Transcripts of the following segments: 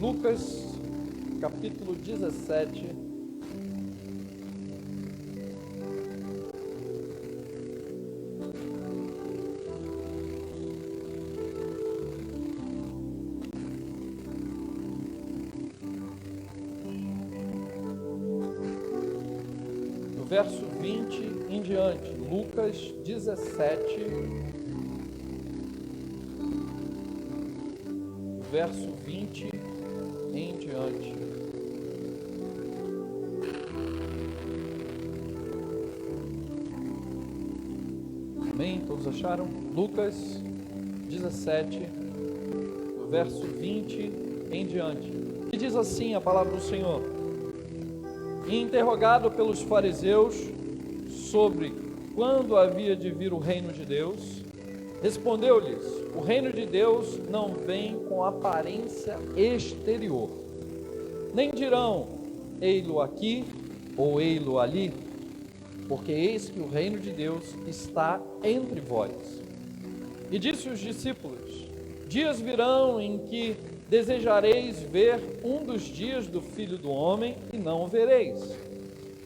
Lucas, capítulo 17. Do verso 20 em diante. Lucas 17, verso 20 em diante. Amém? Todos acharam? Lucas 17, do verso 20 em diante. E diz assim a palavra do Senhor: E interrogado pelos fariseus sobre quando havia de vir o reino de Deus, respondeu-lhes: o reino de Deus não vem com aparência exterior, nem dirão ei-lo aqui ou ei-lo ali, porque eis que o reino de Deus está entre vós. E disse os discípulos: dias virão em que desejareis ver um dos dias do Filho do Homem e não o vereis.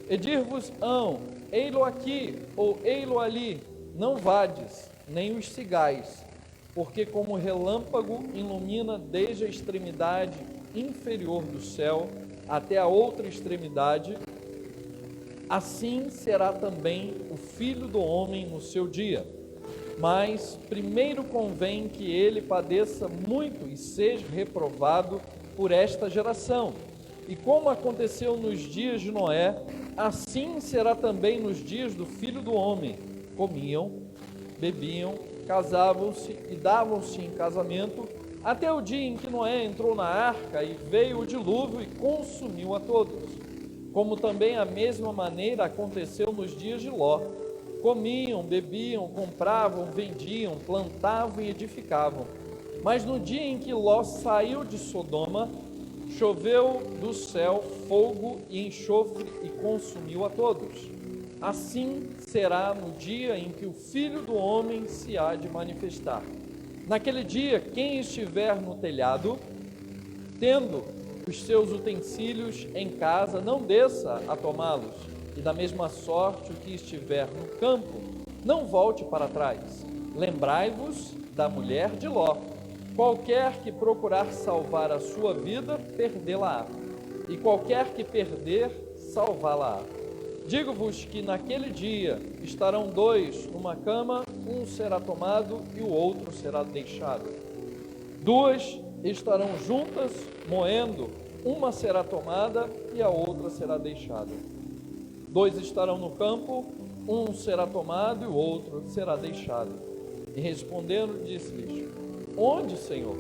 E dir-vos-ão: ei-lo aqui ou ei-lo ali, não vades, nem os sigais, porque como relâmpago ilumina desde a extremidade inferior do céu até a outra extremidade, assim será também o Filho do Homem no seu dia. Mas primeiro convém que ele padeça muito e seja reprovado por esta geração. E como aconteceu nos dias de Noé, assim será também nos dias do Filho do Homem. Comiam, bebiam, casavam-se e davam-se em casamento, até o dia em que Noé entrou na arca e veio o dilúvio e consumiu a todos. Como também a mesma maneira aconteceu nos dias de Ló. Comiam, bebiam, compravam, vendiam, plantavam e edificavam. Mas no dia em que Ló saiu de Sodoma, choveu do céu fogo e enxofre e consumiu a todos. Assim será no dia em que o Filho do Homem se há de manifestar. Naquele dia, quem estiver no telhado, tendo os seus utensílios em casa, não desça a tomá-los, e da mesma sorte o que estiver no campo, não volte para trás. Lembrai-vos da mulher de Ló. Qualquer que procurar salvar a sua vida, perdê-la-á, e qualquer que perder, salvá-la-á. Digo-vos que naquele dia estarão dois numa cama, um será tomado e o outro será deixado. Duas estarão juntas, moendo, uma será tomada e a outra será deixada. Dois estarão no campo, um será tomado e o outro será deixado. E respondendo, disse-lhes: onde, Senhor?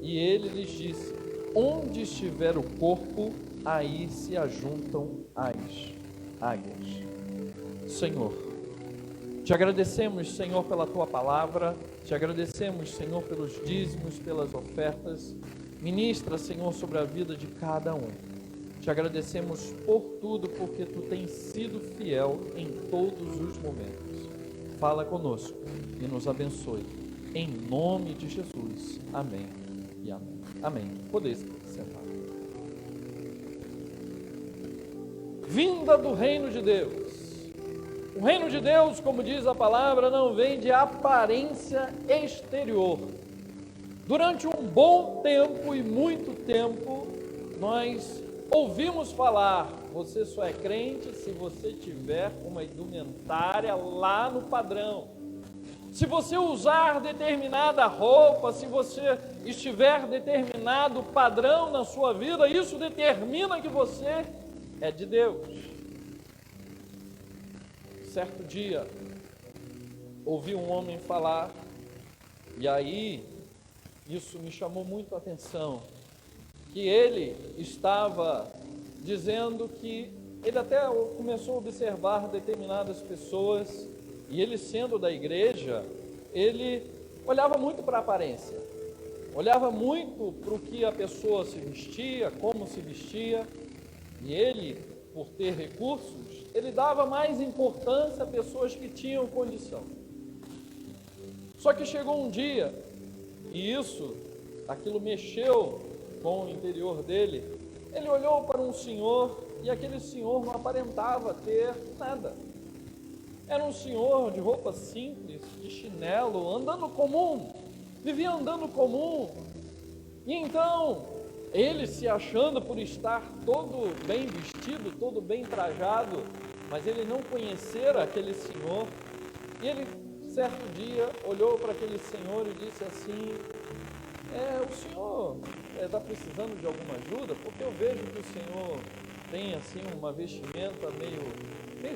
E ele lhes disse: onde estiver o corpo, aí se ajuntam as águias. Senhor, te agradecemos, Senhor, pela tua palavra, te agradecemos, Senhor, pelos dízimos, pelas ofertas. Ministra, Senhor, sobre a vida de cada um. Te agradecemos por tudo, porque tu tens sido fiel em todos os momentos. Fala conosco e nos abençoe. Em nome de Jesus. Amém e amém. Amém. Podeis sentar. Vinda do reino de Deus. O reino de Deus, como diz a palavra, não vem de aparência exterior. Durante um bom tempo e muito tempo, nós ouvimos falar: você só é crente se você tiver uma indumentária lá no padrão. Se você usar determinada roupa, se você estiver determinado padrão na sua vida, isso determina que você é de Deus. Certo dia, ouvi um homem falar, e aí isso me chamou muito a atenção, que ele estava dizendo que ele até começou a observar determinadas pessoas, e ele, sendo da igreja, ele olhava muito para a aparência, olhava muito para o que a pessoa se vestia, como se vestia, e ele, por ter recursos, ele dava mais importância a pessoas que tinham condição. Só que chegou um dia, e aquilo mexeu com o interior dele, ele olhou para um senhor e aquele senhor não aparentava ter nada. Era um senhor de roupa simples, de chinelo, andando comum, vivia andando comum. E então, ele se achando por estar todo bem vestido, todo bem trajado, mas ele não conhecera aquele senhor, e ele, certo dia, olhou para aquele senhor e disse assim: o senhor está precisando de alguma ajuda? Porque eu vejo que o senhor tem assim uma vestimenta meio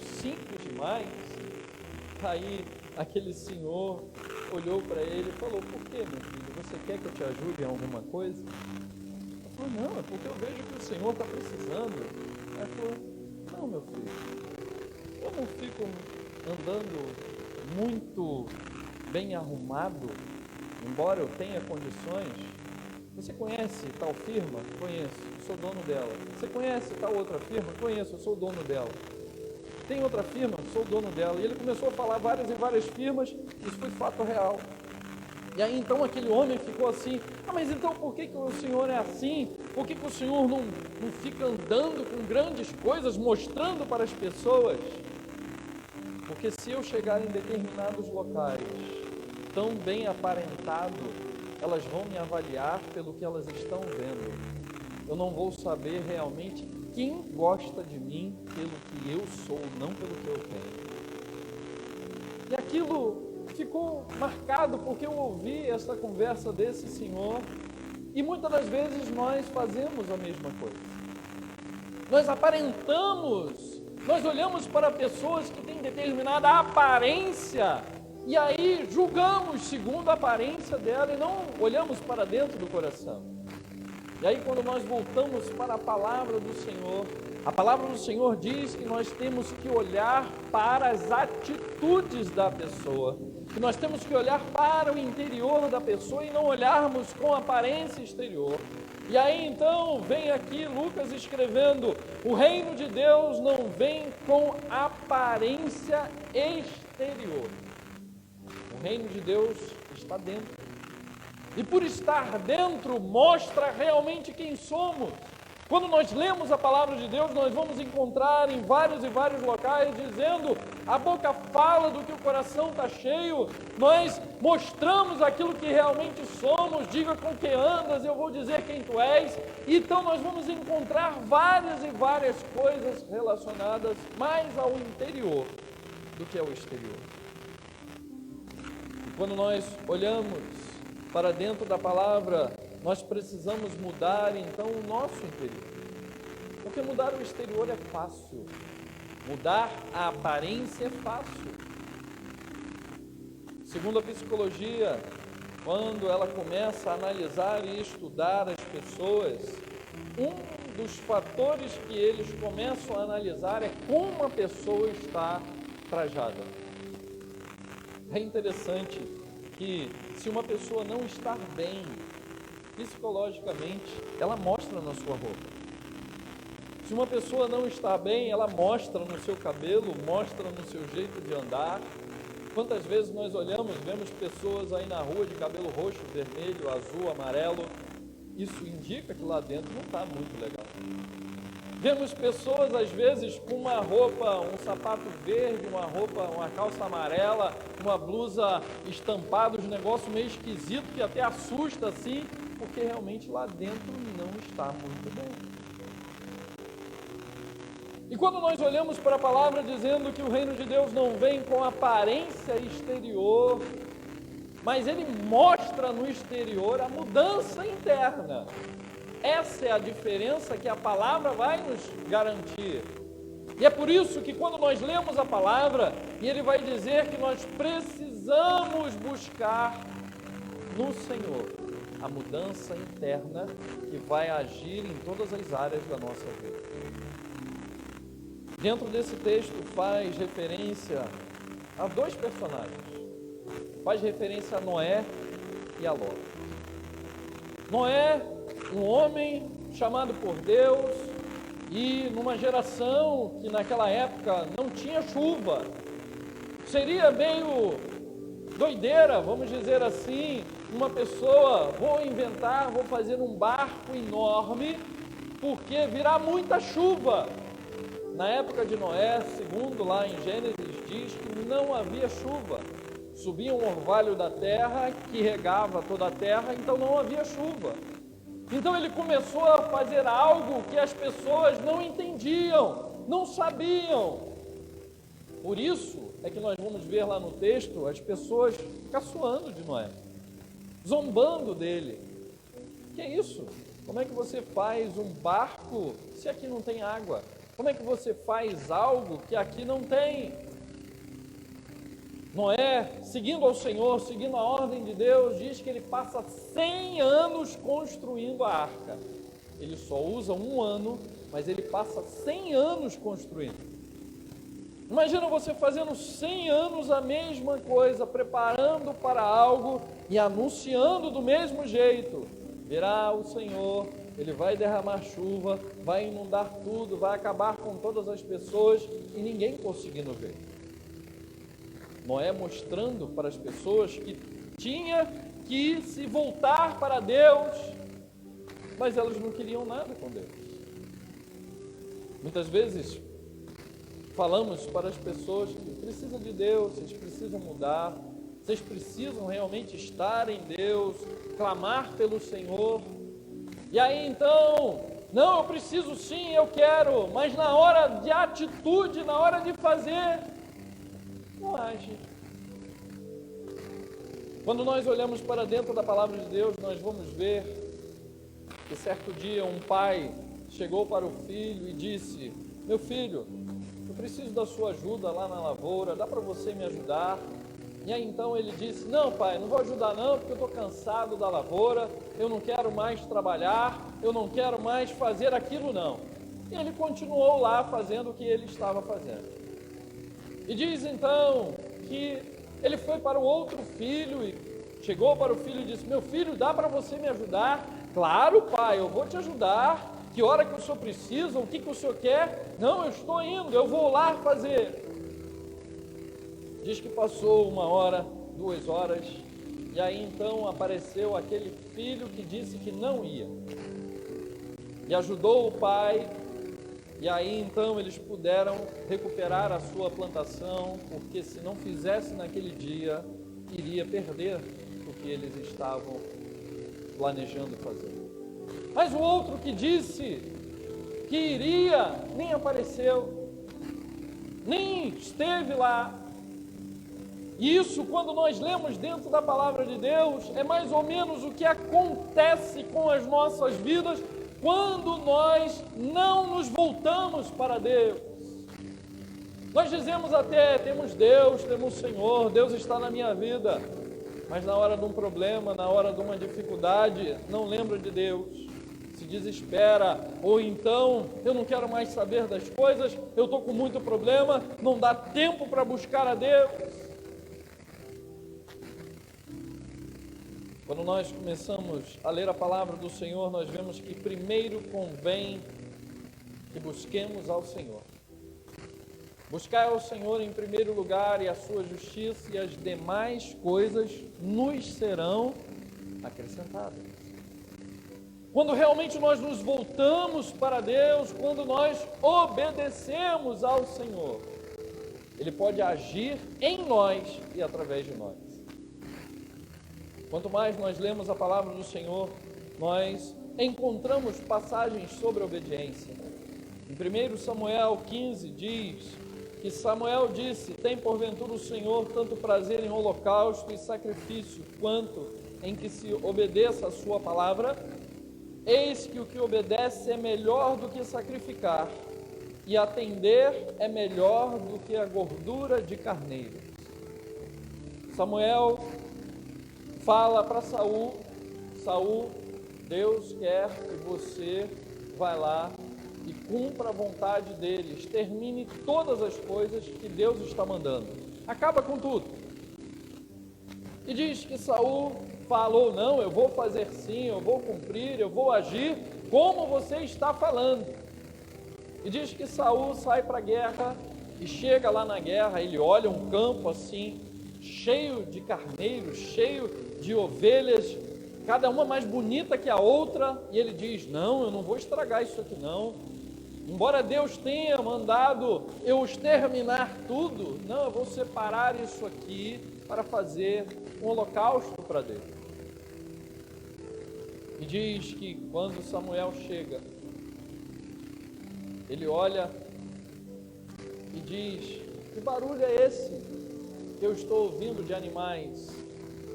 simples demais. Aí aquele senhor olhou para ele e falou: por que, meu filho? Você quer que eu te ajude em alguma coisa? Ele falou: não, é porque eu vejo que o senhor está precisando. Aí ele falou: não, meu filho, eu não fico andando muito bem arrumado, embora eu tenha condições. Você conhece tal firma? Conheço, eu sou dono dela. Você conhece tal outra firma? Conheço, eu sou dono dela. Tem outra firma? Sou dono dela. E ele começou a falar várias e várias firmas. Isso foi fato real. E aí então aquele homem ficou assim: mas então por que o senhor é assim? Por que o senhor não fica andando com grandes coisas, mostrando para as pessoas? Porque se eu chegar em determinados locais tão bem aparentado, elas vão me avaliar pelo que elas estão vendo. Eu não vou saber realmente quem gosta de mim pelo que eu sou, não pelo que eu tenho. E aquilo ficou marcado porque eu ouvi essa conversa desse senhor, e muitas das vezes nós fazemos a mesma coisa. Nós aparentamos, nós olhamos para pessoas que têm determinada aparência, e aí julgamos segundo a aparência dela e não olhamos para dentro do coração. E aí quando nós voltamos para a palavra do Senhor, a palavra do Senhor diz que nós temos que olhar para as atitudes da pessoa, que nós temos que olhar para o interior da pessoa e não olharmos com a aparência exterior. E aí então vem aqui Lucas escrevendo: o reino de Deus não vem com aparência exterior. O reino de Deus está dentro. E por estar dentro, mostra realmente quem somos. Quando nós lemos a palavra de Deus, nós vamos encontrar em vários e vários locais dizendo: a boca fala do que o coração está cheio. Nós mostramos aquilo que realmente somos. Diga com que andas, eu vou dizer quem tu és. Então nós vamos encontrar várias e várias coisas relacionadas mais ao interior do que ao exterior. E quando nós olhamos para dentro da palavra, nós precisamos mudar então o nosso interior. Porque mudar o exterior é fácil, mudar a aparência é fácil. Segundo a psicologia, quando ela começa a analisar e estudar as pessoas, um dos fatores que eles começam a analisar é como a pessoa está trajada. É interessante que se uma pessoa não está bem psicologicamente, ela mostra na sua roupa. Se uma pessoa não está bem, ela mostra no seu cabelo, mostra no seu jeito de andar. Quantas vezes nós olhamos, vemos pessoas aí na rua de cabelo roxo, vermelho, azul, amarelo. Isso indica que lá dentro não está muito legal. Vemos pessoas às vezes com uma roupa, um sapato verde, uma calça amarela, uma blusa estampada, um negócio meio esquisito que até assusta assim, porque realmente lá dentro não está muito bem. E quando nós olhamos para a palavra dizendo que o reino de Deus não vem com aparência exterior, mas ele mostra no exterior a mudança interna. Essa é a diferença que a palavra vai nos garantir. E é por isso que quando nós lemos a palavra, e ele vai dizer que nós precisamos buscar no Senhor a mudança interna que vai agir em todas as áreas da nossa vida. Dentro desse texto faz referência a dois personagens. Faz referência a Noé e a Ló. Noé, um homem chamado por Deus, e numa geração que naquela época não tinha chuva. Seria meio doideira, vamos dizer assim, uma pessoa, vou fazer um barco enorme, porque virá muita chuva. Na época de Noé, segundo lá em Gênesis, diz que não havia chuva. Subia um orvalho da terra que regava toda a terra, então não havia chuva. Então ele começou a fazer algo que as pessoas não entendiam, não sabiam. Por isso é que nós vamos ver lá no texto as pessoas caçoando de Noé, zombando dele. Que é isso? Como é que você faz um barco se aqui não tem água? Como é que você faz algo que aqui não tem? Noé, seguindo ao Senhor, seguindo a ordem de Deus, diz que ele passa 100 anos construindo a arca. Ele só usa um ano, mas ele passa 100 anos construindo. Imagina você fazendo 100 anos a mesma coisa, preparando para algo e anunciando do mesmo jeito. Virá o Senhor, Ele vai derramar chuva, vai inundar tudo, vai acabar com todas as pessoas e ninguém conseguindo ver. Noé mostrando para as pessoas que tinha que se voltar para Deus, mas elas não queriam nada com Deus. Muitas vezes falamos para as pessoas que precisam de Deus, vocês precisam mudar, vocês precisam realmente estar em Deus, clamar pelo Senhor. E aí então, não, eu preciso sim, eu quero, mas na hora de atitude, na hora de fazer, não age. Quando nós olhamos para dentro da palavra de Deus, nós vamos ver que certo dia um pai chegou para o filho e disse: meu filho, eu preciso da sua ajuda lá na lavoura, dá para você me ajudar? E aí então ele disse: não pai, não vou ajudar não, porque eu estou cansado da lavoura, eu não quero mais trabalhar, eu não quero mais fazer aquilo não. E ele continuou lá fazendo o que ele estava fazendo. E diz então que ele foi para o outro filho e chegou para o filho e disse: meu filho, dá para você me ajudar? Claro pai, eu vou te ajudar. Que hora que o senhor precisa? O que o senhor quer? Não, eu estou indo, eu vou lá fazer. Diz que passou 1 hora, 2 horas, e aí então apareceu aquele filho que disse que não ia. E ajudou o pai, e aí então eles puderam recuperar a sua plantação, porque se não fizesse naquele dia, iria perder o que eles estavam planejando fazer. Mas o outro que disse que iria, nem apareceu, nem esteve lá. E isso, quando nós lemos dentro da palavra de Deus, é mais ou menos o que acontece com as nossas vidas quando nós não nos voltamos para Deus. Nós dizemos até, temos Deus, temos o Senhor, Deus está na minha vida, mas na hora de um problema, na hora de uma dificuldade, não lembra de Deus. Se desespera, ou então eu não quero mais saber das coisas, eu estou com muito problema, não dá tempo para buscar a Deus. Quando nós começamos a ler a palavra do Senhor, nós vemos que primeiro convém que busquemos ao Senhor. Buscar ao Senhor em primeiro lugar e a sua justiça, e as demais coisas nos serão acrescentadas. Quando realmente nós nos voltamos para Deus, quando nós obedecemos ao Senhor, Ele pode agir em nós e através de nós. Quanto mais nós lemos a palavra do Senhor, nós encontramos passagens sobre a obediência. Em 1 Samuel 15 diz que Samuel disse: tem porventura o Senhor tanto prazer em holocausto e sacrifício, quanto em que se obedeça a sua palavra? Eis que o que obedece é melhor do que sacrificar, e atender é melhor do que a gordura de carneiros. Samuel fala para Saul: Saul, Deus quer que você vá lá e cumpra a vontade deles, termine todas as coisas que Deus está mandando, acaba com tudo. E diz que Saul falou: não, eu vou fazer sim, eu vou cumprir, eu vou agir como você está falando. E diz que Saul sai para a guerra e chega lá na guerra, ele olha um campo assim, cheio de carneiros, cheio de ovelhas, cada uma mais bonita que a outra, e ele diz: não, eu não vou estragar isso aqui não. Embora Deus tenha mandado eu exterminar tudo, não, eu vou separar isso aqui para fazer um holocausto para Deus. E diz que quando Samuel chega, ele olha e diz: que barulho é esse que eu estou ouvindo de animais?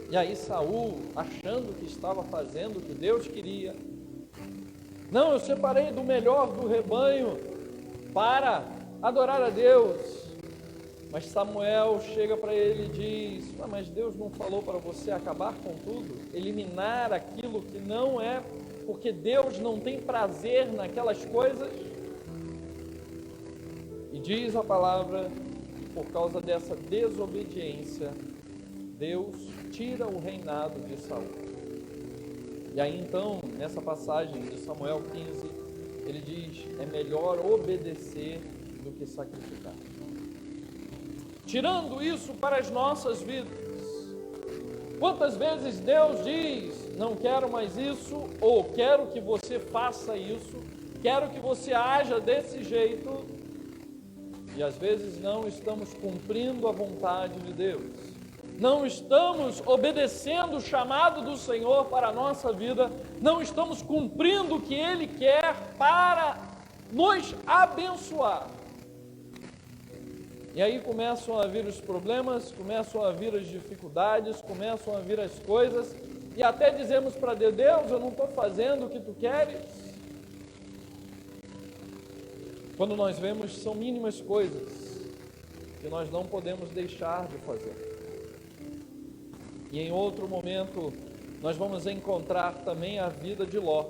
E aí Saul, achando que estava fazendo o que Deus queria: não, eu separei do melhor do rebanho para adorar a Deus. Mas Samuel chega para ele e diz: mas Deus não falou para você acabar com tudo? Eliminar aquilo que não é, porque Deus não tem prazer naquelas coisas? E diz a palavra que por causa dessa desobediência, Deus tira o reinado de Saul. E aí então, nessa passagem de Samuel 15, ele diz: é melhor obedecer do que sacrificar. Tirando isso para as nossas vidas, quantas vezes Deus diz: não quero mais isso, ou quero que você faça isso, quero que você haja desse jeito, e às vezes não estamos cumprindo a vontade de Deus, não estamos obedecendo o chamado do Senhor para a nossa vida, não estamos cumprindo o que Ele quer para nos abençoar. E aí começam a vir os problemas, começam a vir as dificuldades, começam a vir as coisas, e até dizemos para Deus: Deus, eu não estou fazendo o que Tu queres. Quando nós vemos, são mínimas coisas que nós não podemos deixar de fazer. E em outro momento, nós vamos encontrar também a vida de Ló.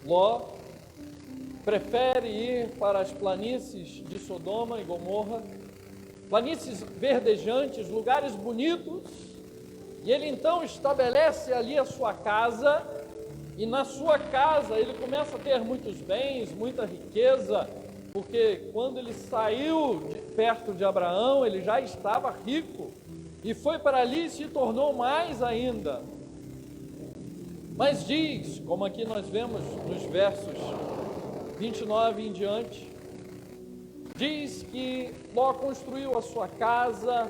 Ló prefere ir para as planícies de Sodoma e Gomorra, planícies verdejantes, lugares bonitos, e ele então estabelece ali a sua casa, e na sua casa ele começa a ter muitos bens, muita riqueza, porque quando ele saiu de perto de Abraão, ele já estava rico, e foi para ali e se tornou mais ainda. Mas diz, como aqui nós vemos nos versos 29 em diante, diz que Ló construiu a sua casa,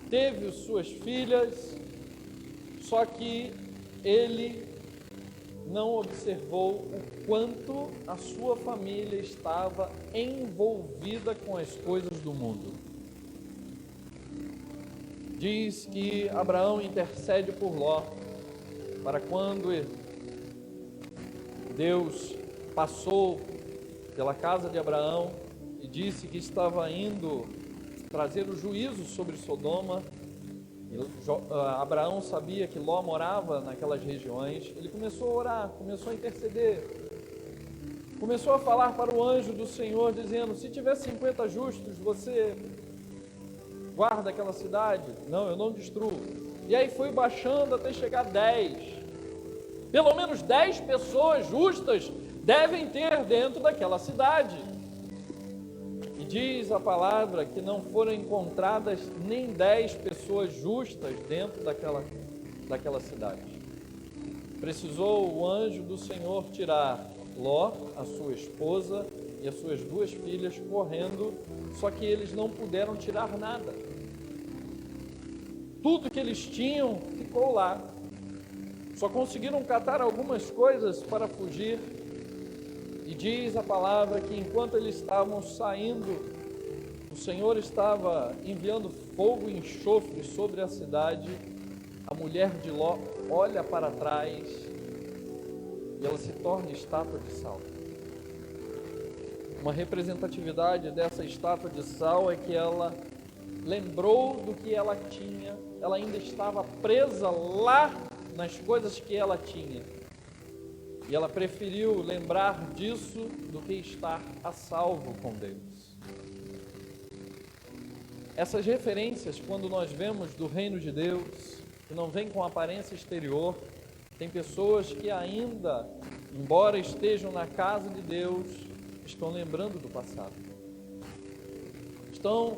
teve suas filhas, só que ele não observou o quanto a sua família estava envolvida com as coisas do mundo. Diz que Abraão intercede por Ló, para quando Deus passou pela casa de Abraão e disse que estava indo trazer o juízo sobre Sodoma. Abraão sabia que Ló morava naquelas regiões. Ele começou a orar, começou a interceder, começou a falar para o anjo do Senhor, dizendo: se tiver 50 justos, você guarda aquela cidade? Não, eu não destruo. E aí foi baixando até chegar a 10. Pelo menos 10 pessoas justas devem ter dentro daquela cidade. E diz a palavra que não foram encontradas nem 10 pessoas justas dentro daquela cidade. Precisou o anjo do Senhor tirar Ló, a sua esposa e as suas 2 filhas correndo, só que eles não puderam tirar nada. Tudo que eles tinham ficou lá. Só conseguiram catar algumas coisas para fugir. E diz a palavra que enquanto eles estavam saindo, o Senhor estava enviando fogo e enxofre sobre a cidade. A mulher de Ló olha para trás e ela se torna estátua de sal. Uma representatividade dessa estátua de sal é que ela lembrou do que ela tinha, ela ainda estava presa lá nas coisas que ela tinha, e ela preferiu lembrar disso do que estar a salvo com Deus. Essas referências, quando nós vemos do reino de Deus, que não vem com aparência exterior, tem pessoas que ainda, embora estejam na casa de Deus, estão lembrando do passado, estão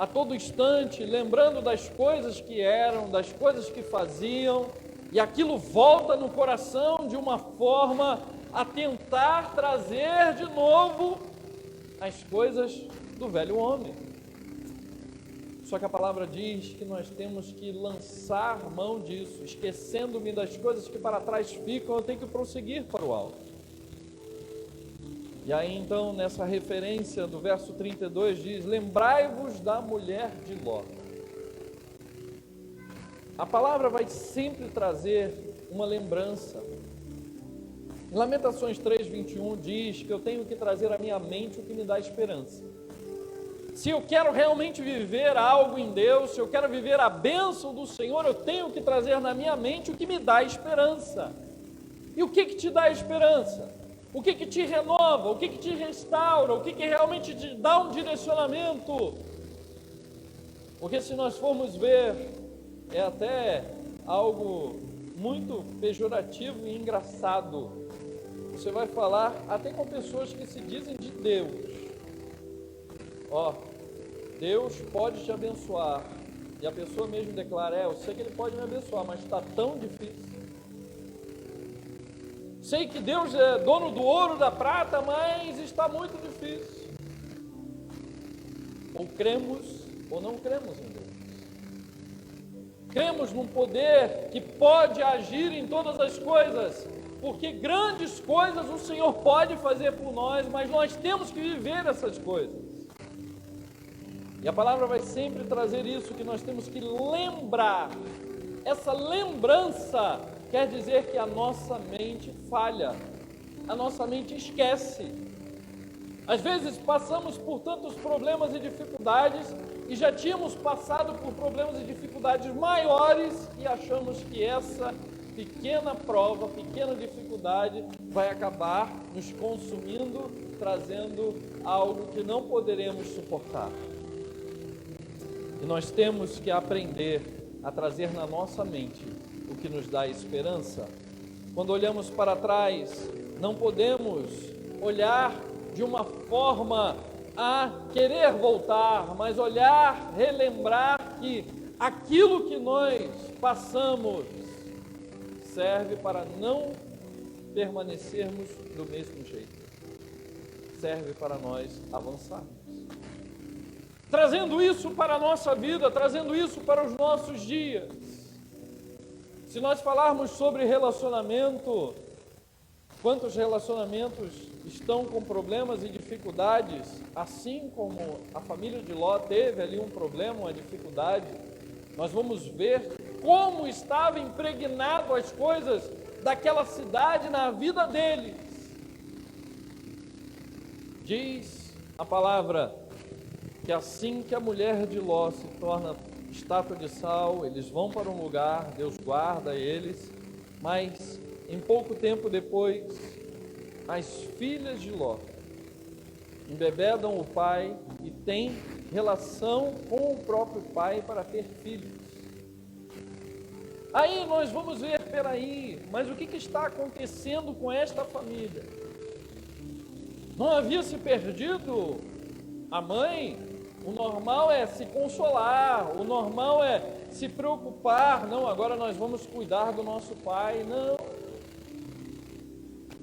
a todo instante, lembrando das coisas que eram, das coisas que faziam, e aquilo volta no coração de uma forma a tentar trazer de novo as coisas do velho homem. Só que a palavra diz que nós temos que lançar mão disso, esquecendo-me das coisas que para trás ficam, eu tenho que prosseguir para o alto. E aí então, nessa referência do verso 32 diz: lembrai-vos da mulher de Ló. A palavra vai sempre trazer uma lembrança. Em Lamentações 3:21 diz que eu tenho que trazer à minha mente o que me dá esperança. Se eu quero realmente viver algo em Deus, se eu quero viver a bênção do Senhor, eu tenho que trazer na minha mente o que me dá esperança. E o que te dá esperança? O que te renova? O que te restaura? O que realmente te dá um direcionamento? Porque se nós formos ver, é até algo muito pejorativo e engraçado. Você vai falar até com pessoas que se dizem de Deus. Deus pode te abençoar. E a pessoa mesmo declara: eu sei que Ele pode me abençoar, mas está tão difícil. Sei que Deus é dono do ouro, da prata, mas está muito difícil. Ou cremos ou não cremos em Deus. Cremos num poder que pode agir em todas as coisas, porque grandes coisas o Senhor pode fazer por nós, mas nós temos que viver essas coisas. E a palavra vai sempre trazer isso, que nós temos que lembrar. Essa lembrança quer dizer que a nossa mente falha, a nossa mente esquece. Às vezes passamos por tantos problemas e dificuldades, e já tínhamos passado por problemas e dificuldades maiores, e achamos que essa pequena prova, pequena dificuldade vai acabar nos consumindo, trazendo algo que não poderemos suportar. E nós temos que aprender a trazer na nossa mente o que nos dá esperança. Quando olhamos para trás, não podemos olhar de uma forma a querer voltar, mas olhar, relembrar que aquilo que nós passamos serve para não permanecermos do mesmo jeito, serve para nós avançarmos. Trazendo isso para a nossa vida, trazendo isso para os nossos dias. Se nós falarmos sobre relacionamento, quantos relacionamentos estão com problemas e dificuldades, assim como a família de Ló teve ali um problema, uma dificuldade, nós vamos ver como estava impregnado as coisas daquela cidade na vida deles. Diz a palavra que assim que a mulher de Ló se torna estátua de sal, eles vão para um lugar, Deus guarda eles, mas em pouco tempo depois, as filhas de Ló embebedam o pai e têm relação com o próprio pai para ter filhos. Aí nós vamos ver, peraí, mas o que está acontecendo com esta família? Não havia se perdido a mãe? O normal é se consolar, o normal é se preocupar. Não, agora nós vamos cuidar do nosso pai. Não.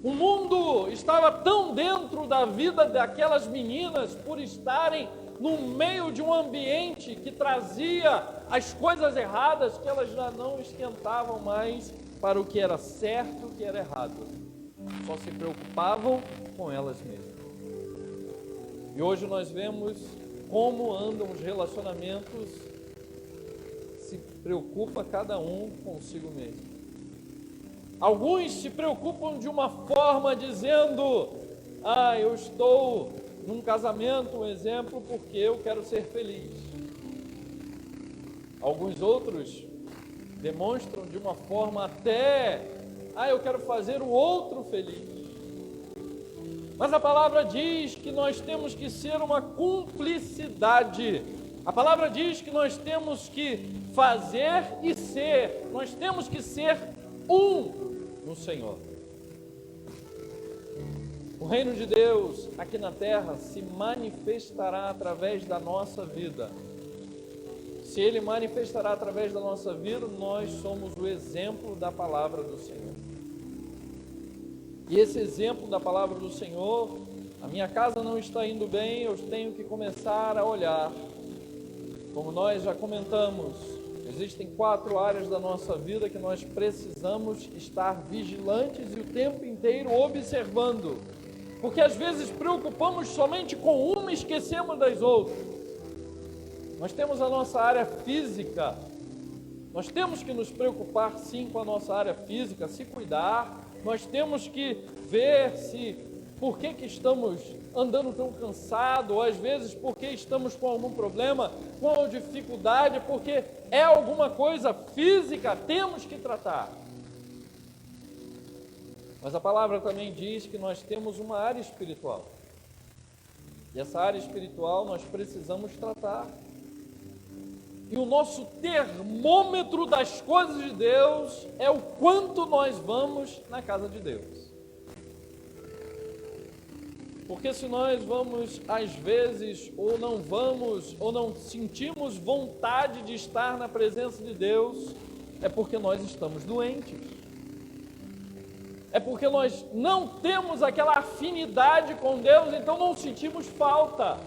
O mundo estava tão dentro da vida daquelas meninas por estarem no meio de um ambiente que trazia as coisas erradas, que elas já não esquentavam mais para o que era certo e o que era errado. Só se preocupavam com elas mesmas. E hoje nós vemos como andam os relacionamentos, se preocupa cada um consigo mesmo. Alguns se preocupam de uma forma dizendo: eu estou num casamento, um exemplo, porque eu quero ser feliz. Alguns outros demonstram de uma forma até: eu quero fazer o outro feliz. Mas a palavra diz que nós temos que ser uma cumplicidade. A palavra diz que nós temos que fazer e ser. Nós temos que ser um no Senhor. O reino de Deus aqui na terra se manifestará através da nossa vida, se Ele manifestará através da nossa vida, nós somos o exemplo da palavra do Senhor. E esse exemplo da palavra do Senhor, a minha casa não está indo bem, eu tenho que começar a olhar. Como nós já comentamos, existem 4 áreas da nossa vida que nós precisamos estar vigilantes e o tempo inteiro observando. Porque às vezes preocupamos somente com uma e esquecemos das outras. Nós temos a nossa área física. Nós temos que nos preocupar sim com a nossa área física, se cuidar. Nós temos que ver por que estamos andando tão cansado, ou às vezes porque estamos com algum problema, com dificuldade, porque é alguma coisa física, temos que tratar. Mas a palavra também diz que nós temos uma área espiritual. E essa área espiritual nós precisamos tratar. E o nosso termômetro das coisas de Deus é o quanto nós vamos na casa de Deus. Porque se nós vamos, às vezes, ou não vamos, ou não sentimos vontade de estar na presença de Deus, é porque nós estamos doentes. É porque nós não temos aquela afinidade com Deus, então não sentimos falta.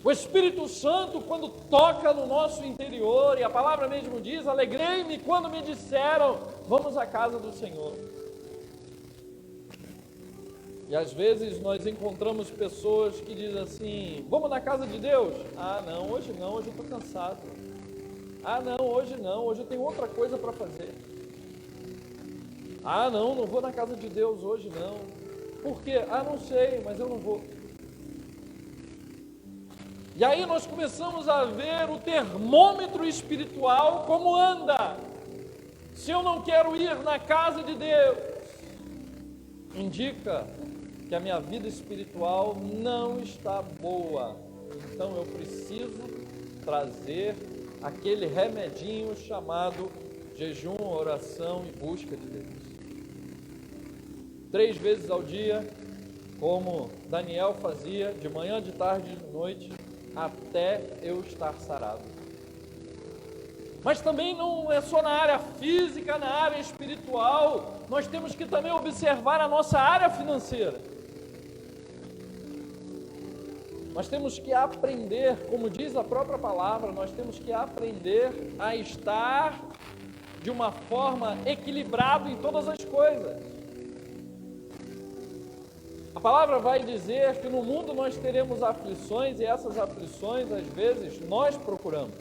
O Espírito Santo, quando toca no nosso interior, e a palavra mesmo diz, alegrei-me quando me disseram, vamos à casa do Senhor. E às vezes nós encontramos pessoas que dizem assim, vamos na casa de Deus? Ah não, hoje eu estou cansado. Ah não, hoje eu tenho outra coisa para fazer. Ah não vou na casa de Deus hoje não. Por quê? Ah, não sei, mas eu não vou. E aí nós começamos a ver o termômetro espiritual como anda. Se eu não quero ir na casa de Deus, indica que a minha vida espiritual não está boa. Então eu preciso trazer aquele remedinho chamado jejum, oração e busca de Deus. 3 vezes ao dia, como Daniel fazia, de manhã, de tarde e de noite, até eu estar sarado. Mas também não é só na área física, na área espiritual, nós temos que também observar a nossa área financeira. Nós temos que aprender, como diz a própria palavra, nós temos que aprender a estar de uma forma equilibrada em todas as coisas. A palavra vai dizer que no mundo nós teremos aflições e essas aflições, às vezes, nós procuramos.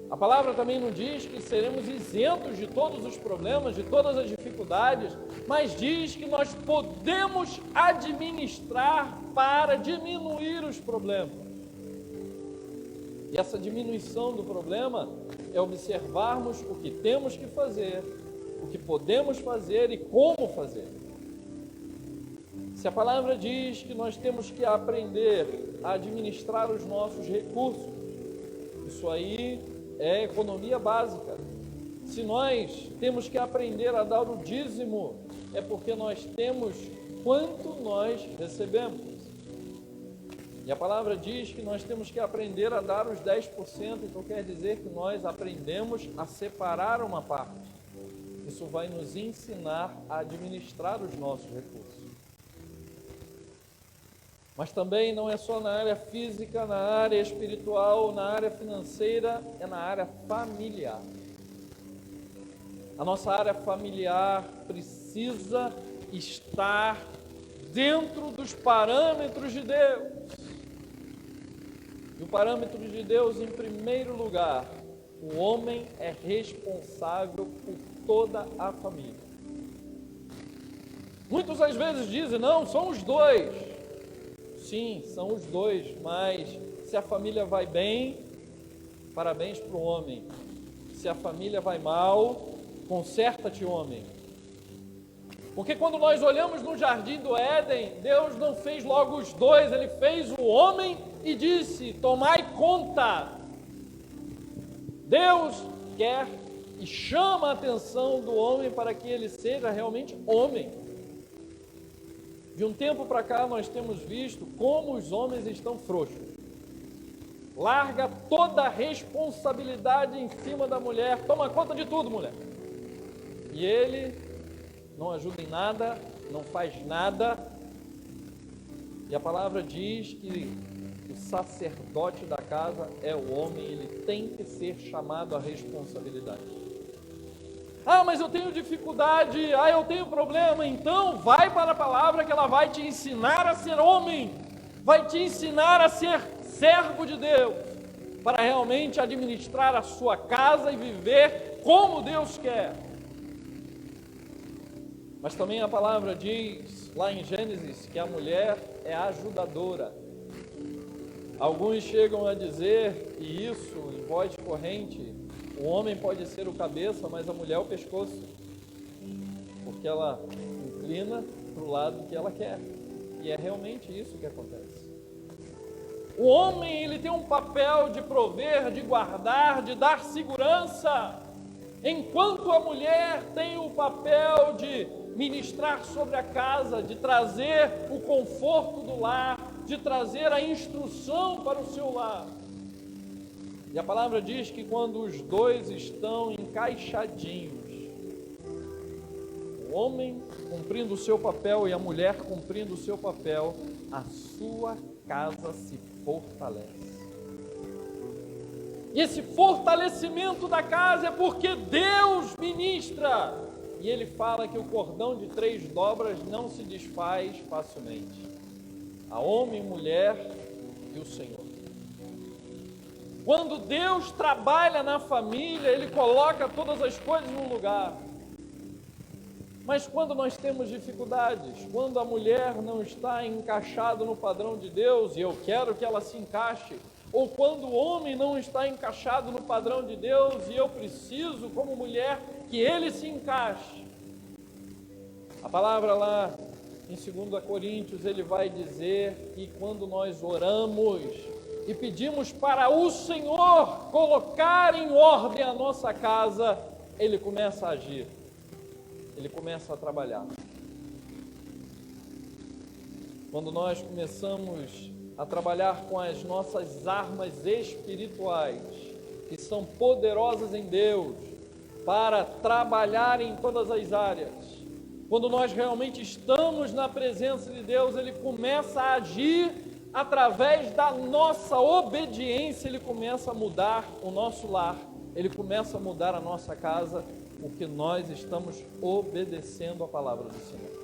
A palavra também não diz que seremos isentos de todos os problemas, de todas as dificuldades, mas diz que nós podemos administrar para diminuir os problemas. E essa diminuição do problema é observarmos o que temos que fazer, o que podemos fazer e como fazer. Se a palavra diz que nós temos que aprender a administrar os nossos recursos, isso aí é economia básica. Se nós temos que aprender a dar o dízimo, é porque nós temos quanto nós recebemos. E a palavra diz que nós temos que aprender a dar os 10%, então quer dizer que nós aprendemos a separar uma parte. Isso vai nos ensinar a administrar os nossos recursos. Mas também não é só na área física, na área espiritual, na área financeira, é na área familiar. A nossa área familiar precisa estar dentro dos parâmetros de Deus. E o parâmetro de Deus, em primeiro lugar, o homem é responsável por toda a família. Muitos às vezes dizem, não, são os dois. Sim, são os dois, mas se a família vai bem, parabéns para o homem. Se a família vai mal, conserta-te, homem. Porque quando nós olhamos no jardim do Éden, Deus não fez logo os dois, Ele fez o homem e disse, tomai conta. Deus quer e chama a atenção do homem para que ele seja realmente homem. De um tempo para cá nós temos visto como os homens estão frouxos. larga toda a responsabilidade em cima da mulher, toma conta de tudo, mulher. E ele não ajuda em nada, não faz nada. E a palavra diz que o sacerdote da casa é o homem, ele tem que ser chamado à responsabilidade. Ah, mas eu tenho dificuldade, eu tenho problema. Então vai para a palavra que ela vai te ensinar a ser homem, vai te ensinar a ser servo de Deus, para realmente administrar a sua casa e viver como Deus quer. Mas também a palavra diz, lá em Gênesis, que a mulher é ajudadora. Alguns chegam a dizer, e isso em voz corrente, o homem pode ser o cabeça, mas a mulher é o pescoço, porque ela inclina para o lado que ela quer, e é realmente isso que acontece. O homem, ele tem um papel de prover, de guardar, de dar segurança, enquanto a mulher tem o papel de ministrar sobre a casa, de trazer o conforto do lar, de trazer a instrução para o seu lar. E a palavra diz que quando os dois estão encaixadinhos, o homem cumprindo o seu papel e a mulher cumprindo o seu papel, a sua casa se fortalece. E esse fortalecimento da casa é porque Deus ministra. E ele fala que o cordão de 3 dobras não se desfaz facilmente. A homem, mulher e o Senhor. Quando Deus trabalha na família, Ele coloca todas as coisas no lugar. Mas quando nós temos dificuldades, quando a mulher não está encaixada no padrão de Deus, e eu quero que ela se encaixe, ou quando o homem não está encaixado no padrão de Deus, e eu preciso, como mulher, que ele se encaixe. A palavra lá em 2 Coríntios, ele vai dizer que quando nós oramos e pedimos para o Senhor colocar em ordem a nossa casa, Ele começa a agir, Ele começa a trabalhar. Quando nós começamos a trabalhar com as nossas armas espirituais, que são poderosas em Deus, para trabalhar em todas as áreas, quando nós realmente estamos na presença de Deus, Ele começa a agir através da nossa obediência, Ele começa a mudar o nosso lar, Ele começa a mudar a nossa casa, porque nós estamos obedecendo a palavra do Senhor.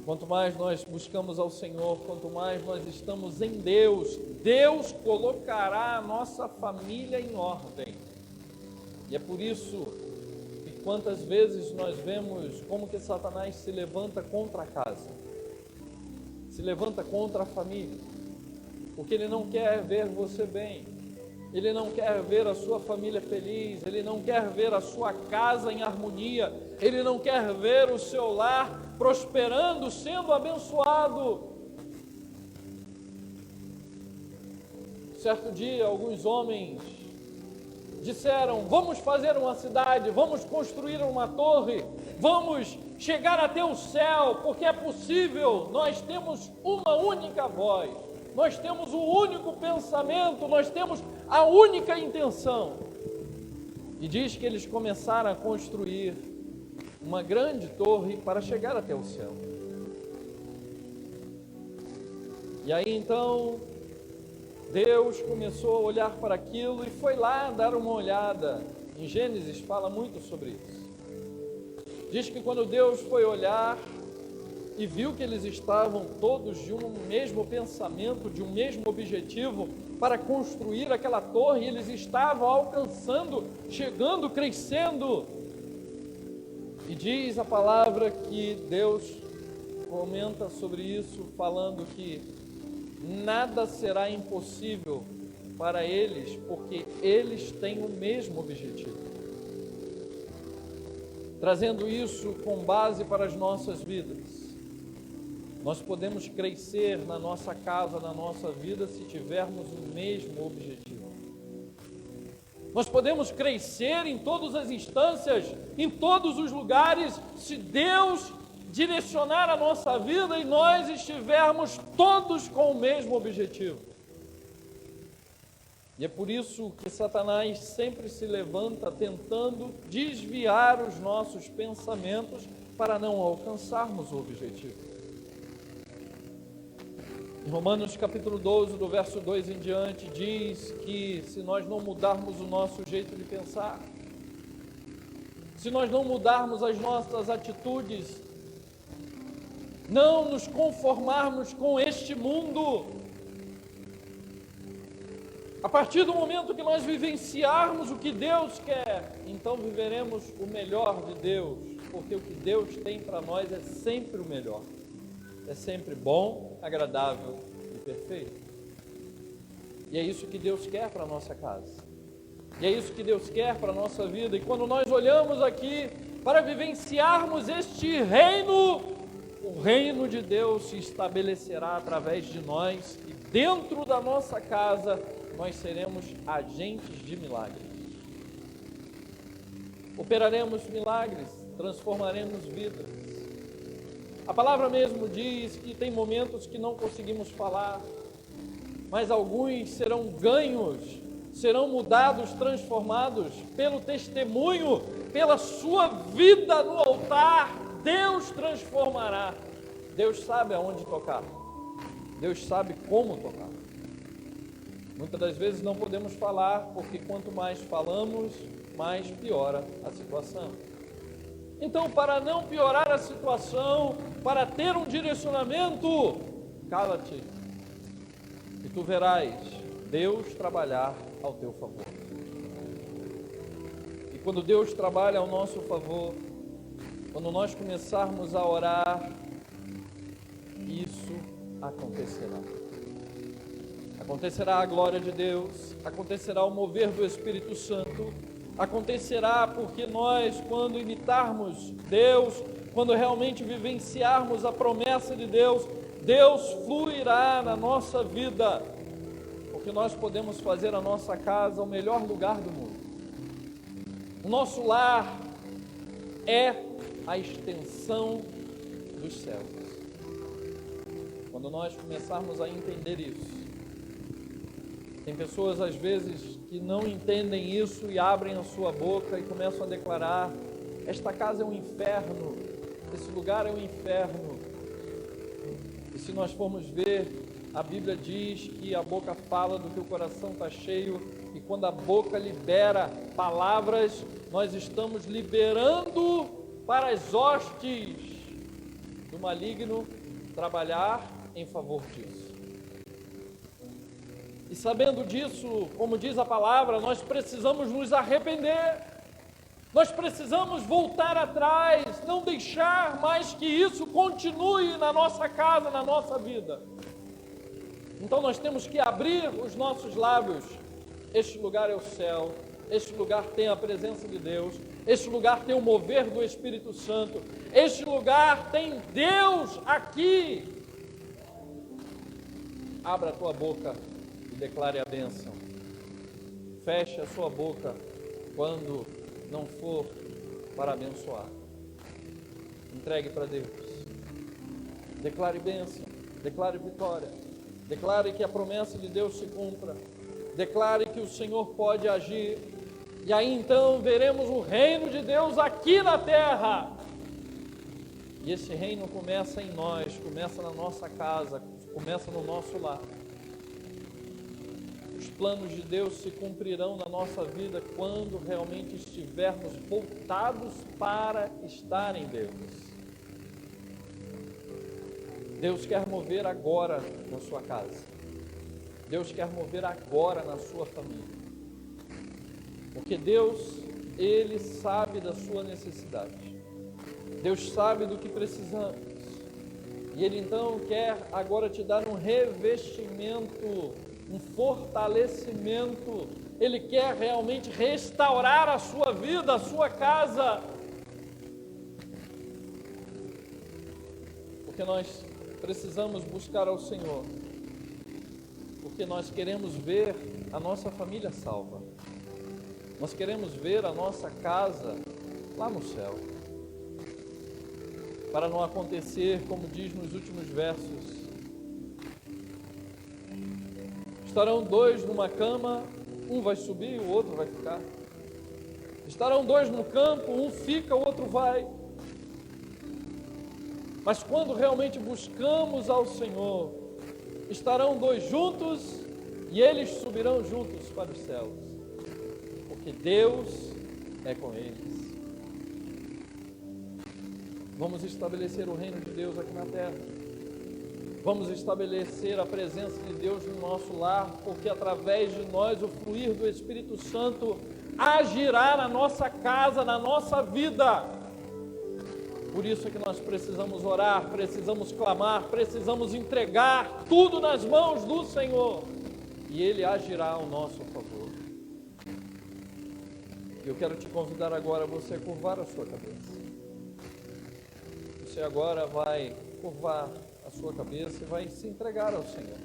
Quanto mais nós buscamos ao Senhor, quanto mais nós estamos em Deus, Deus colocará a nossa família em ordem. E é por isso que quantas vezes nós vemos como que Satanás se levanta contra a casa, se levanta contra a família, porque ele não quer ver você bem, ele não quer ver a sua família feliz, ele não quer ver a sua casa em harmonia, ele não quer ver o seu lar prosperando, sendo abençoado. Certo dia, alguns homens disseram: vamos fazer uma cidade, vamos construir uma torre, vamos chegar até o céu, porque é possível. Nós temos uma única voz, nós temos um único pensamento, nós temos a única intenção. E diz que eles começaram a construir uma grande torre para chegar até o céu. E aí então Deus começou a olhar para aquilo e foi lá dar uma olhada. Em Gênesis fala muito sobre isso. Diz que quando Deus foi olhar e viu que eles estavam todos de um mesmo pensamento, de um mesmo objetivo para construir aquela torre, eles estavam alcançando, chegando, crescendo. E diz a palavra que Deus comenta sobre isso, falando que nada será impossível para eles, porque eles têm o mesmo objetivo. Trazendo isso com base para as nossas vidas, nós podemos crescer na nossa casa, na nossa vida, se tivermos o mesmo objetivo. Nós podemos crescer em todas as instâncias, em todos os lugares, se Deus direcionar a nossa vida e nós estivermos todos com o mesmo objetivo. E é por isso que Satanás sempre se levanta tentando desviar os nossos pensamentos para não alcançarmos o objetivo. Em Romanos capítulo 12, do verso 2 em diante, diz que se nós não mudarmos o nosso jeito de pensar, se nós não mudarmos as nossas atitudes, não nos conformarmos com este mundo, a partir do momento que nós vivenciarmos o que Deus quer, então viveremos o melhor de Deus, porque o que Deus tem para nós é sempre o melhor, é sempre bom, agradável e perfeito. E é isso que Deus quer para a nossa casa, e é isso que Deus quer para a nossa vida. E quando nós olhamos aqui para vivenciarmos este reino, o reino de Deus se estabelecerá através de nós, e dentro da nossa casa nós seremos agentes de milagres. Operaremos milagres, transformaremos vidas. A palavra mesmo diz que tem momentos que não conseguimos falar, mas alguns serão ganhos, serão mudados, transformados pelo testemunho, pela sua vida no altar. Deus transformará. Deus sabe aonde tocar. Deus sabe como tocar. Muitas das vezes não podemos falar, porque quanto mais falamos, mais piora a situação. Então, para não piorar a situação, para ter um direcionamento, cala-te, e tu verás Deus trabalhar ao teu favor. E quando Deus trabalha ao nosso favor, quando nós começarmos a orar, isso acontecerá. Acontecerá a glória de Deus, acontecerá o mover do Espírito Santo, acontecerá porque nós, quando imitarmos Deus, quando realmente vivenciarmos a promessa de Deus, Deus fluirá na nossa vida, porque nós podemos fazer a nossa casa o melhor lugar do mundo. O nosso lar é a extensão dos céus. Quando nós começarmos a entender isso, tem pessoas às vezes que não entendem isso e abrem a sua boca e começam a declarar: esta casa é um inferno, esse lugar é um inferno. E se nós formos ver, a Bíblia diz que a boca fala do que o coração está cheio, e quando a boca libera palavras, nós estamos liberando para as hostes do maligno trabalhar em favor disso. E sabendo disso, como diz a palavra, nós precisamos nos arrepender, nós precisamos voltar atrás, não deixar mais que isso continue na nossa casa, na nossa vida. Então nós temos que abrir os nossos lábios. Este lugar é o céu, este lugar tem a presença de Deus, este lugar tem o mover do Espírito Santo, este lugar tem Deus aqui. Abra a tua boca e declare a bênção. Feche a sua boca quando não for para abençoar. Entregue para Deus. Declare bênção, declare vitória, declare que a promessa de Deus se cumpra, declare que o Senhor pode agir, e aí então veremos o reino de Deus aqui na terra. E esse reino começa em nós, começa na nossa casa, começa no nosso lar. Os planos de Deus se cumprirão na nossa vida quando realmente estivermos voltados para estar em Deus. Deus quer mover agora na sua casa. Deus quer mover agora na sua família. Porque Deus, Ele sabe da sua necessidade. Deus sabe do que precisamos. E Ele então quer agora te dar um revestimento, um fortalecimento. Ele quer realmente restaurar a sua vida, a sua casa. Porque nós precisamos buscar ao Senhor. Porque nós queremos ver a nossa família salva. Nós queremos ver a nossa casa lá no céu. Para não acontecer, como diz nos últimos versos, estarão dois numa cama, Um vai subir e o outro vai ficar. Estarão dois no campo, um fica, o outro vai. Mas quando realmente buscamos ao Senhor, estarão dois juntos e eles subirão juntos para os céus, porque Deus é com eles. Vamos estabelecer o reino de Deus aqui na terra. Vamos estabelecer a presença de Deus no nosso lar, porque através de nós o fluir do Espírito Santo agirá na nossa casa, na nossa vida. Por isso é que nós precisamos orar, precisamos clamar, precisamos entregar tudo nas mãos do Senhor, e Ele agirá ao nosso favor. Eu quero te convidar agora a você curvar a sua cabeça. Você agora vai curvar a sua cabeça e vai se entregar ao Senhor.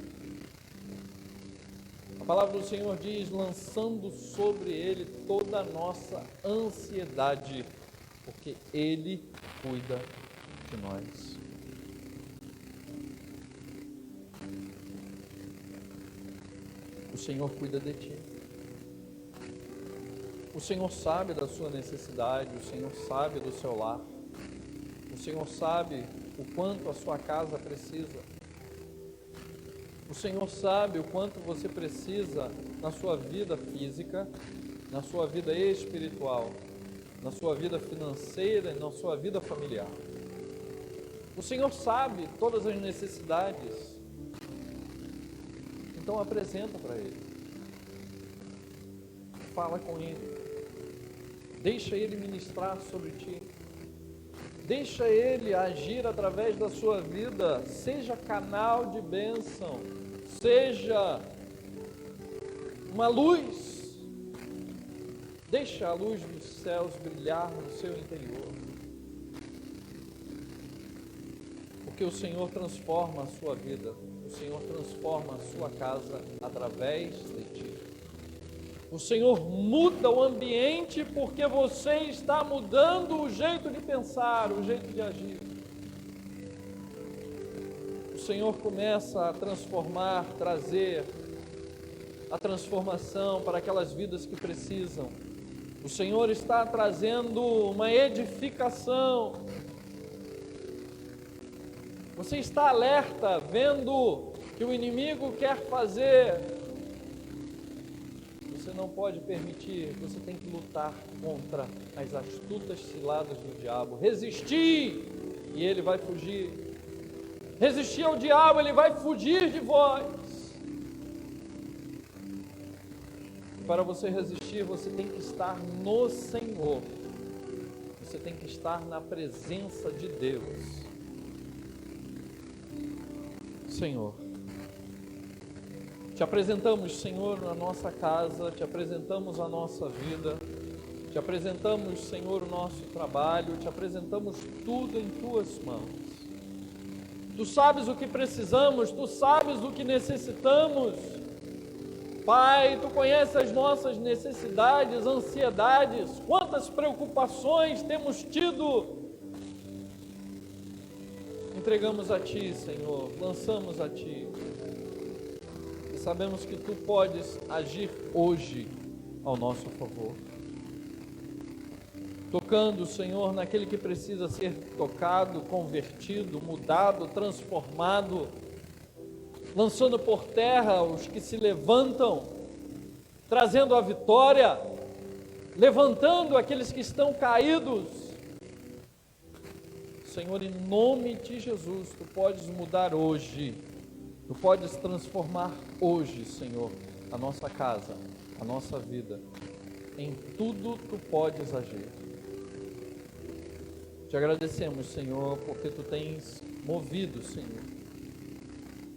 A palavra do Senhor diz: lançando sobre Ele toda a nossa ansiedade, porque Ele cuida de nós. O Senhor cuida de ti. O Senhor sabe da sua necessidade, o Senhor sabe do seu lar. O Senhor sabe o quanto a sua casa precisa. O Senhor sabe o quanto você precisa na sua vida física, na sua vida espiritual, na sua vida financeira e na sua vida familiar. O Senhor sabe todas as necessidades. Então apresenta para Ele. Fala com Ele. Deixa Ele ministrar sobre ti. Deixa Ele agir através da sua vida. Seja canal de bênção. Seja uma luz. Deixa a luz dos céus brilhar no seu interior. Porque o Senhor transforma a sua vida. O Senhor transforma a sua casa através de ti. O Senhor muda o ambiente porque você está mudando o jeito de pensar, o jeito de agir. O Senhor começa a transformar, trazer a transformação para aquelas vidas que precisam. O Senhor está trazendo uma edificação. Você está alerta, vendo que o inimigo quer fazer. Você não pode permitir, você tem que lutar contra as astutas ciladas do diabo. Resistir e ele vai fugir. Resistir ao diabo, ele vai fugir de vós. Para você resistir, você tem que estar no Senhor. Você tem que estar na presença de Deus. Senhor, te apresentamos, Senhor, na nossa casa, te apresentamos a nossa vida, te apresentamos, Senhor, o nosso trabalho, te apresentamos tudo em tuas mãos. Tu sabes o que precisamos, tu sabes o que necessitamos. Pai, tu conheces as nossas necessidades, ansiedades, quantas preocupações temos tido. Entregamos a Ti, Senhor, lançamos a Ti. E sabemos que Tu podes agir hoje ao nosso favor. Tocando, Senhor, naquele que precisa ser tocado, convertido, mudado, transformado. Lançando por terra os que se levantam, trazendo a vitória, levantando aqueles que estão caídos. Senhor, em nome de Jesus, Tu podes mudar hoje, Tu podes transformar hoje, Senhor, a nossa casa, a nossa vida. Em tudo Tu podes agir. Te agradecemos, Senhor, porque Tu tens movido, Senhor.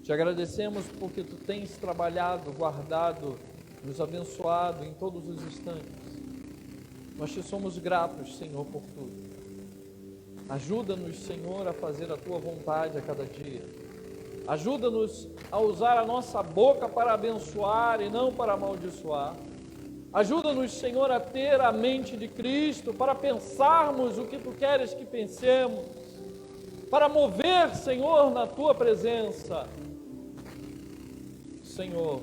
Te agradecemos porque Tu tens trabalhado, guardado, nos abençoado em todos os instantes. Nós Te somos gratos, Senhor, por tudo. Ajuda-nos, Senhor, a fazer a Tua vontade a cada dia. Ajuda-nos a usar a nossa boca para abençoar e não para amaldiçoar. Ajuda-nos, Senhor, a ter a mente de Cristo, para pensarmos o que Tu queres que pensemos, para mover, Senhor, na Tua presença. Senhor,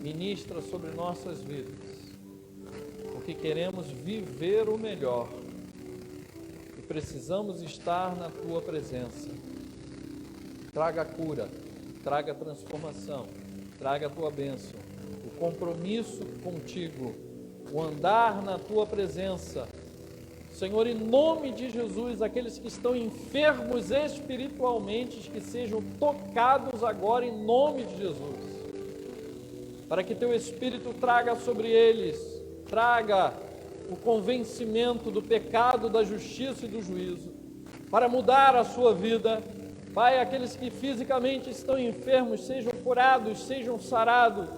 ministra sobre nossas vidas, porque queremos viver o melhor e precisamos estar na Tua presença. Traga a cura, traga a transformação, traga a Tua bênção, o compromisso contigo, o andar na Tua presença. Senhor, em nome de Jesus, aqueles que estão enfermos espiritualmente, que sejam tocados agora em nome de Jesus, para que Teu Espírito traga sobre eles, traga o convencimento do pecado, da justiça e do juízo, para mudar a sua vida. Pai, aqueles que fisicamente estão enfermos, sejam curados, sejam sarados.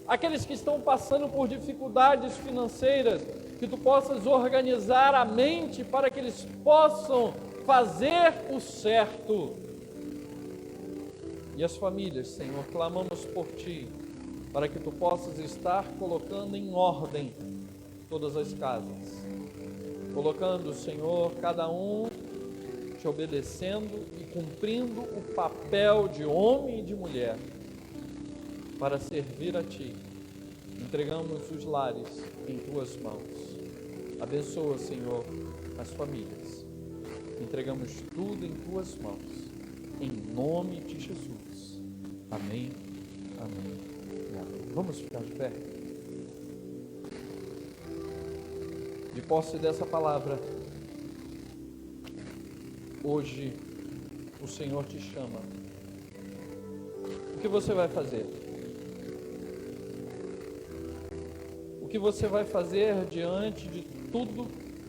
Aqueles que estão passando por dificuldades financeiras, que Tu possas organizar a mente para que eles possam fazer o certo. E as famílias, Senhor, clamamos por Ti, para que Tu possas estar colocando em ordem todas as casas, colocando, Senhor, cada um Te obedecendo e cumprindo o papel de homem e de mulher para servir a Ti. Entregamos os lares em Tuas mãos. Abençoa, Senhor, as famílias. Entregamos tudo em Tuas mãos. Em nome de Jesus. Amém, amém e amém. Vamos ficar de pé. De posse dessa palavra, hoje o Senhor te chama. O que você vai fazer? O que você vai fazer diante de tudo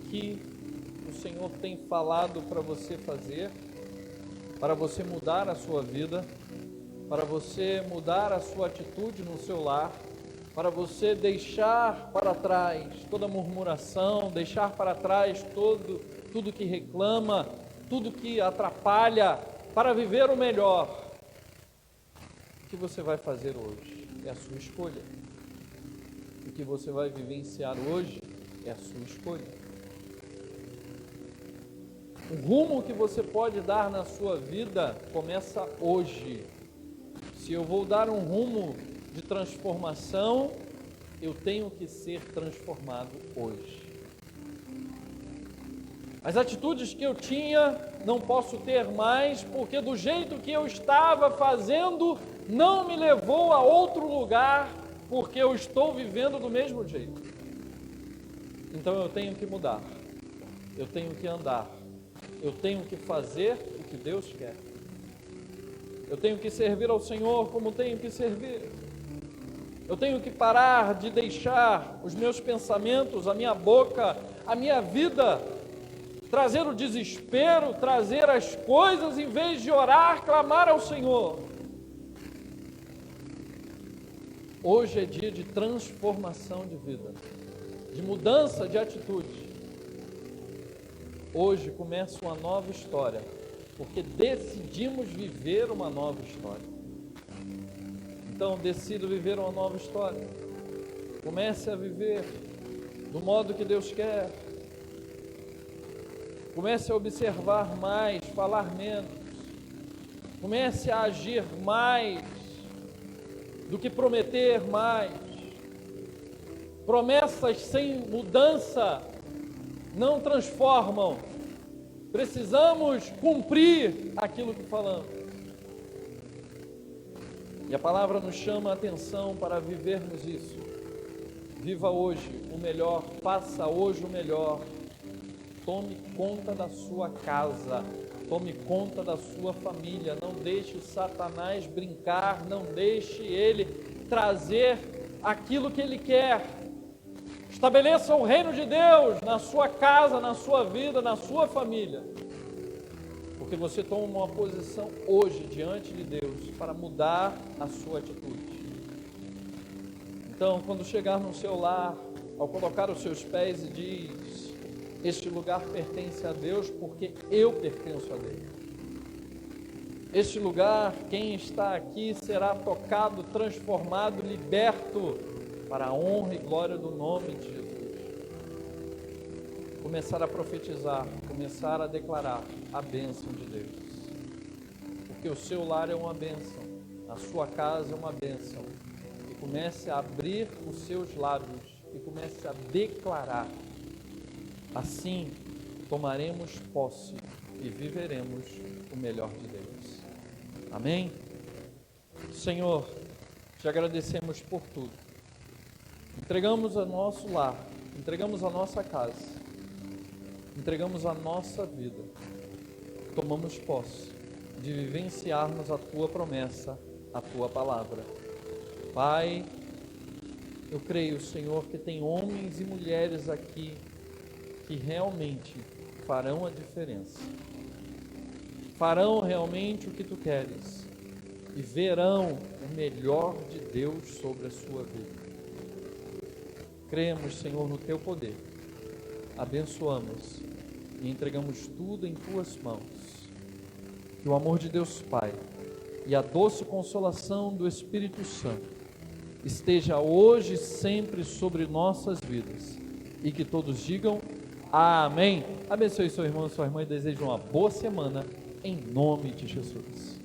que o Senhor tem falado para você fazer, para você mudar a sua vida, para você mudar a sua atitude no seu lar, para você deixar para trás toda murmuração, deixar para trás tudo que reclama, tudo que atrapalha, para viver o melhor? O que você vai fazer hoje é a sua escolha. O que você vai vivenciar hoje é a sua escolha. O rumo que você pode dar na sua vida começa hoje. Se eu vou dar um rumo de transformação, eu tenho que ser transformado hoje. As atitudes que eu tinha, não posso ter mais, porque do jeito que eu estava fazendo, não me levou a outro lugar, porque eu estou vivendo do mesmo jeito. Então eu tenho que mudar, eu tenho que andar, eu tenho que fazer o que Deus quer. Eu tenho que servir ao Senhor como tenho que servir. Eu tenho que parar de deixar os meus pensamentos, a minha boca, a minha vida trazer o desespero, trazer as coisas, em vez de orar, clamar ao Senhor. Hoje é dia de transformação de vida, de mudança de atitude. Hoje começa uma nova história, porque decidimos viver uma nova história. Então, decida viver uma nova história. Comece a viver do modo que Deus quer. Comece a observar mais, falar menos. Comece a agir mais do que prometer mais. Promessas sem mudança não transformam. Precisamos cumprir aquilo que falamos. E a palavra nos chama a atenção para vivermos isso. Viva hoje o melhor, faça hoje o melhor. Tome conta da sua casa, tome conta da sua família. Não deixe Satanás brincar, não deixe ele trazer aquilo que ele quer. Estabeleça o reino de Deus na sua casa, na sua vida, na sua família. Porque você toma uma posição hoje diante de Deus para mudar a sua atitude. Então, quando chegar no seu lar, ao colocar os seus pés e diz: este lugar pertence a Deus porque eu pertenço a Deus. Este lugar, quem está aqui será tocado, transformado, liberto para a honra e glória do nome de Jesus. Começar a profetizar, começar a declarar a bênção de Deus. Porque o seu lar é uma bênção, a sua casa é uma bênção. E comece a abrir os seus lábios e comece a declarar. Assim, tomaremos posse e viveremos o melhor de Deus. Amém? Senhor, te agradecemos por tudo. Entregamos o nosso lar, entregamos a nossa casa, entregamos a nossa vida. Tomamos posse de vivenciarmos a tua promessa, a tua palavra. Pai, eu creio, Senhor, que tem homens e mulheres aqui que realmente farão a diferença. Farão realmente o que tu queres e verão o melhor de Deus sobre a sua vida. Cremos, Senhor, no teu poder. Abençoamos e entregamos tudo em tuas mãos. Que o amor de Deus Pai e a doce consolação do Espírito Santo esteja hoje e sempre sobre nossas vidas. E que todos digam amém. Abençoe seu irmão e sua irmã e desejo uma boa semana em nome de Jesus.